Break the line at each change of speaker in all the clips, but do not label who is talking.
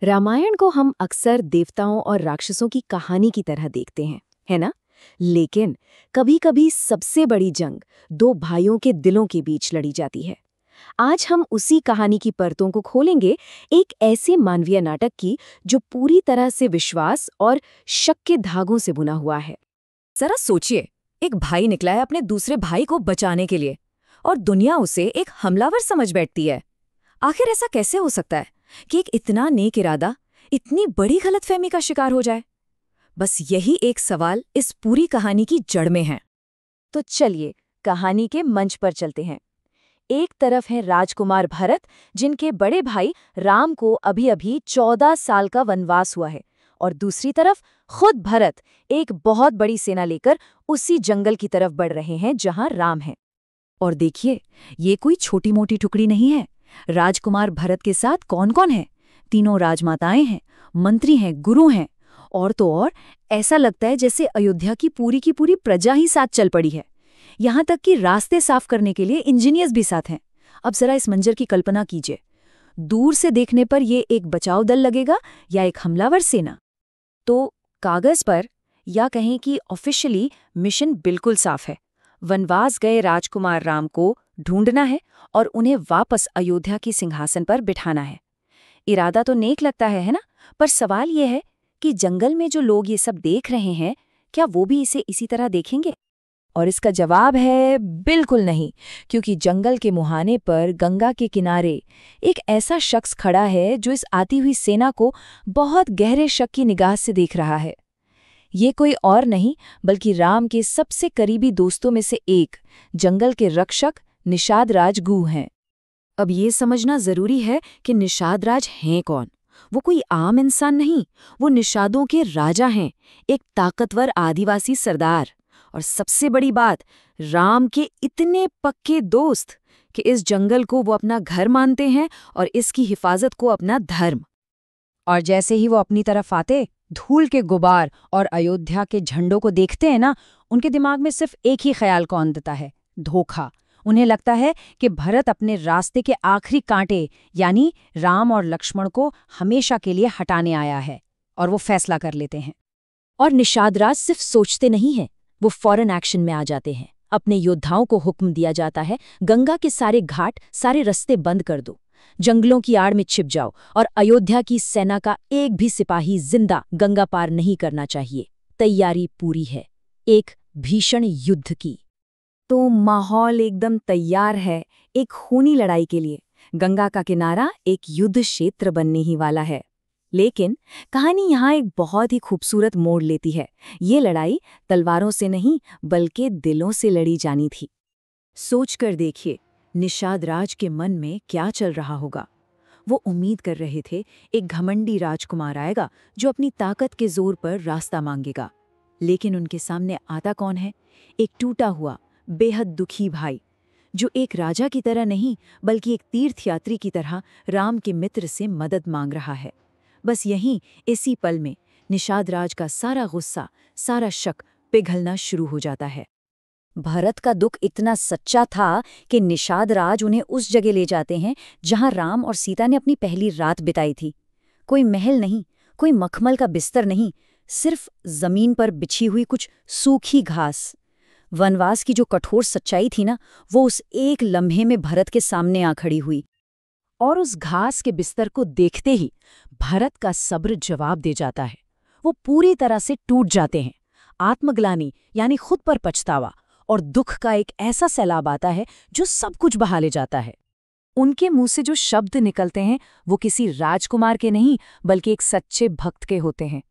रामायण को हम अक्सर देवताओं और राक्षसों की कहानी की तरह देखते हैं, है ना? लेकिन कभी-कभी सबसे बड़ी जंग दो भाइयों के दिलों के बीच लड़ी जाती है। आज हम उसी कहानी की परतों को खोलेंगे, एक ऐसे मानवीय नाटक की जो पूरी तरह से विश्वास और शक के धागों से बुना हुआ है।
जरा सोचिए, एक भाई निकला है अपने दूसरे भाई को बचाने के लिए और दुनिया उसे एक हमलावर समझ बैठती है। आखिर ऐसा कैसे हो सकता है कि एक इतना नेक इरादा इतनी बड़ी गलतफहमी का शिकार हो जाए? बस यही एक सवाल इस पूरी कहानी की जड़ में है।
तो चलिए कहानी के मंच पर चलते हैं। एक तरफ है राजकुमार भरत, जिनके बड़े भाई राम को अभी-अभी 14 साल का वनवास हुआ है, और दूसरी तरफ खुद भरत एक बहुत बड़ी सेना लेकर उसी जंगल की तरफ बढ़ रहे हैं जहां राम है।
और देखिए, ये कोई छोटी मोटी टुकड़ी नहीं है। राजकुमार भरत के साथ कौन कौन है? तीनों राजमाताएं हैं, मंत्री हैं, गुरु हैं, और तो और ऐसा लगता है जैसे अयोध्या की पूरी प्रजा ही साथ चल पड़ी है। यहाँ तक कि रास्ते साफ करने के लिए इंजीनियर्स भी साथ हैं। अब जरा इस मंजर की कल्पना कीजिए। दूर से देखने पर ये एक बचाव दल लगेगा या एक हमलावर सेना?
तो कागज पर, या कहें कि ऑफिशियली, मिशन बिल्कुल साफ है। वनवास गए राजकुमार राम को ढूंढना है और उन्हें वापस अयोध्या की सिंहासन पर बिठाना है। इरादा तो नेक लगता है ना? पर सवाल यह है कि जंगल में जो लोग ये सब देख रहे हैं, क्या वो भी इसे इसी तरह देखेंगे?
और इसका जवाब है बिल्कुल नहीं, क्योंकि जंगल के मुहाने पर गंगा के किनारे एक ऐसा शख्स खड़ा है जो इस आती हुई सेना को बहुत गहरे शक की निगाह से देख रहा है। ये कोई और नहीं बल्कि राम के सबसे करीबी दोस्तों में से एक, जंगल के रक्षक निषाद राज गुह हैं।
अब ये समझना जरूरी है कि निषाद राज हैं कौन। वो कोई आम इंसान नहीं, वो निषादों के राजा हैं, एक ताकतवर आदिवासी सरदार। और सबसे बड़ी बात, राम के इतने पक्के दोस्त कि इस जंगल को वो अपना घर मानते हैं और इसकी हिफाजत को अपना धर्म।
और जैसे ही वो अपनी तरफ आते, धूल के गुबार और अयोध्या के झंडों को देखते हैं ना, उनके दिमाग में सिर्फ एक ही ख्याल कौंधता है, धोखा। उन्हें लगता है कि भरत अपने रास्ते के आखिरी कांटे यानी राम और लक्ष्मण को हमेशा के लिए हटाने आया है, और वो फैसला कर लेते हैं।
और निषाद राज सिर्फ सोचते नहीं हैं, वो फौरन एक्शन में आ जाते हैं। अपने योद्धाओं को हुक्म दिया जाता है, गंगा के सारे घाट, सारे रास्ते बंद कर दो, जंगलों की आड़ में छिप जाओ, और अयोध्या की सेना का एक भी सिपाही जिंदा गंगा पार नहीं करना चाहिए। तैयारी पूरी है, एक भीषण युद्ध की। तो माहौल एकदम तैयार है एक खूनी लड़ाई के लिए। गंगा का किनारा एक युद्ध क्षेत्र बनने ही वाला है। लेकिन कहानी यहाँ एक बहुत ही खूबसूरत मोड़ लेती है। ये लड़ाई तलवारों से नहीं बल्कि दिलों से लड़ी जानी थी। सोचकर देखिए, निषाद राज के मन में क्या चल रहा होगा। वो उम्मीद कर रहे थे एक घमंडी राजकुमार आएगा जो अपनी ताकत के जोर पर रास्ता मांगेगा। लेकिन उनके सामने आता कौन है? एक टूटा हुआ, बेहद दुखी भाई, जो एक राजा की तरह नहीं बल्कि एक तीर्थयात्री की तरह राम के मित्र से मदद मांग रहा है। बस यहीं, इसी पल में निषाद राज का सारा गुस्सा, सारा शक पिघलना शुरू हो जाता है।
भरत का दुख इतना सच्चा था कि निषाद राज उन्हें उस जगह ले जाते हैं जहां राम और सीता ने अपनी पहली रात बिताई थी। कोई महल नहीं, कोई मखमल का बिस्तर नहीं, सिर्फ जमीन पर बिछी हुई कुछ सूखी घास। वनवास की जो कठोर सच्चाई थी ना, वो उस एक लम्हे में भरत के सामने आ खड़ी हुई। और उस घास के बिस्तर को देखते ही भरत का सब्र जवाब दे जाता है। वो पूरी तरह से टूट जाते हैं। आत्मग्लानि यानी खुद पर पछतावा और दुख का एक ऐसा सैलाब आता है जो सब कुछ बहा ले जाता है। उनके मुंह से जो शब्द निकलते हैं वो किसी राजकुमार के नहीं बल्कि एक सच्चे भक्त के होते हैं।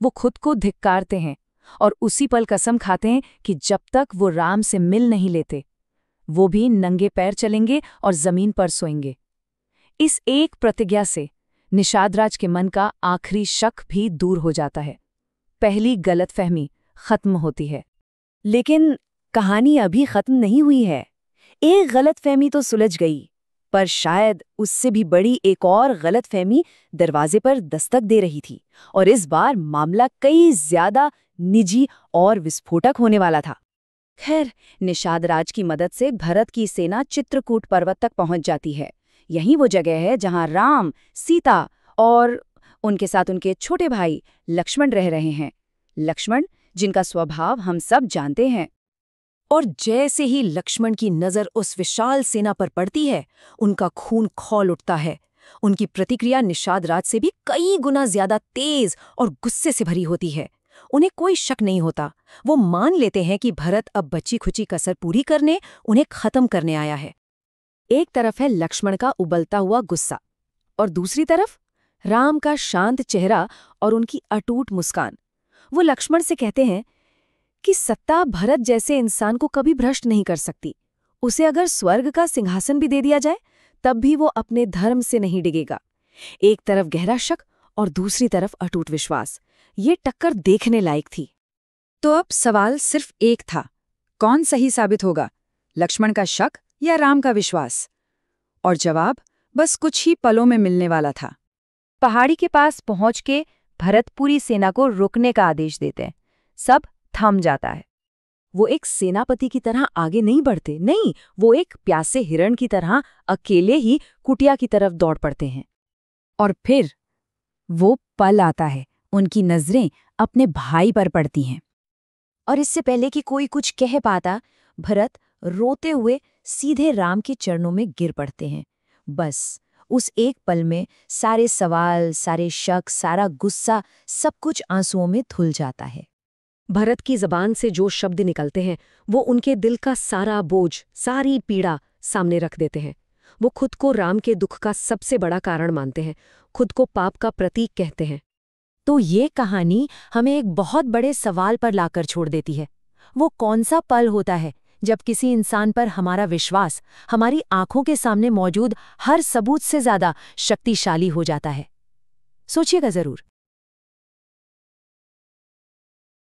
वो खुद को धिक्कारते हैं और उसी पल कसम खाते हैं कि जब तक वो राम से मिल नहीं लेते, वो भी नंगे पैर चलेंगे और जमीन पर सोएंगे। इस एक प्रतिज्ञा से निषाद राज के मन का आखिरी शक भी दूर हो जाता है। पहली गलतफहमी खत्म होती है। लेकिन कहानी अभी खत्म नहीं हुई है। एक गलतफहमी तो सुलझ गई, पर शायद उससे भी बड़ी एक और गलतफहमी दरवाजे पर दस्तक दे रही थी, और इस बार मामला कई ज्यादा निजी और विस्फोटक होने वाला था। खैर, निषाद राज की मदद से भरत की सेना चित्रकूट पर्वत तक पहुंच जाती है। यही वो जगह है जहां राम, सीता और उनके साथ उनके छोटे भाई लक्ष्मण रह रहे हैं। लक्ष्मण जिनका स्वभाव हम सब जानते हैं।
और जैसे ही लक्ष्मण की नजर उस विशाल सेना पर पड़ती है, उनका खून खौल उठता है। उनकी प्रतिक्रिया निषाद राज से भी कई गुना ज्यादा तेज और गुस्से से भरी होती है। उन्हें कोई शक नहीं होता। वो मान लेते हैं कि भरत अब बची खुची कसर पूरी करने, उन्हें खत्म करने आया है। एक तरफ है लक्ष्मण का उबलता हुआ गुस्सा और दूसरी तरफ राम का शांत चेहरा और उनकी अटूट मुस्कान। वो लक्ष्मण से कहते हैं कि सत्ता भरत जैसे इंसान को कभी भ्रष्ट नहीं कर सकती। उसे अगर स्वर्ग का सिंहासन भी दे दिया जाए तब भी वो अपने धर्म से नहीं डिगेगा। एक तरफ गहरा शक और दूसरी तरफ अटूट विश्वास। ये टक्कर देखने लायक थी।
तो अब सवाल सिर्फ एक था, कौन सही साबित होगा, लक्ष्मण का शक या राम का विश्वास? और जवाब बस कुछ ही पलों में मिलने वाला था। पहाड़ी के पास पहुंच के भरत पूरी सेना को रुकने का आदेश देते हैं। सब थम जाता है।
वो एक सेनापति की तरह आगे नहीं बढ़ते, नहीं, वो एक प्यासे हिरण की तरह अकेले ही कुटिया की तरफ दौड़ पड़ते हैं।
और फिर वो पल आता है, उनकी नजरें अपने भाई पर पड़ती हैं।
और इससे पहले कि कोई कुछ कह पाता, भरत रोते हुए सीधे राम के चरणों में गिर पड़ते हैं। बस उस एक पल में सारे सवाल, सारे शक, सारा गुस्सा, सब कुछ आंसुओं में धुल जाता है। भरत की जबान से जो शब्द निकलते हैं वो उनके दिल का सारा बोझ, सारी पीड़ा सामने रख देते हैं। वो खुद को राम के दुख का सबसे बड़ा कारण मानते हैं, खुद को पाप का प्रतीक कहते हैं। तो ये कहानी हमें एक बहुत बड़े सवाल पर लाकर छोड़ देती है। वो कौन सा पल होता है जब किसी इंसान पर हमारा विश्वास हमारी आंखों के सामने मौजूद हर सबूत से ज्यादा शक्तिशाली हो जाता है? सोचिएगा जरूर।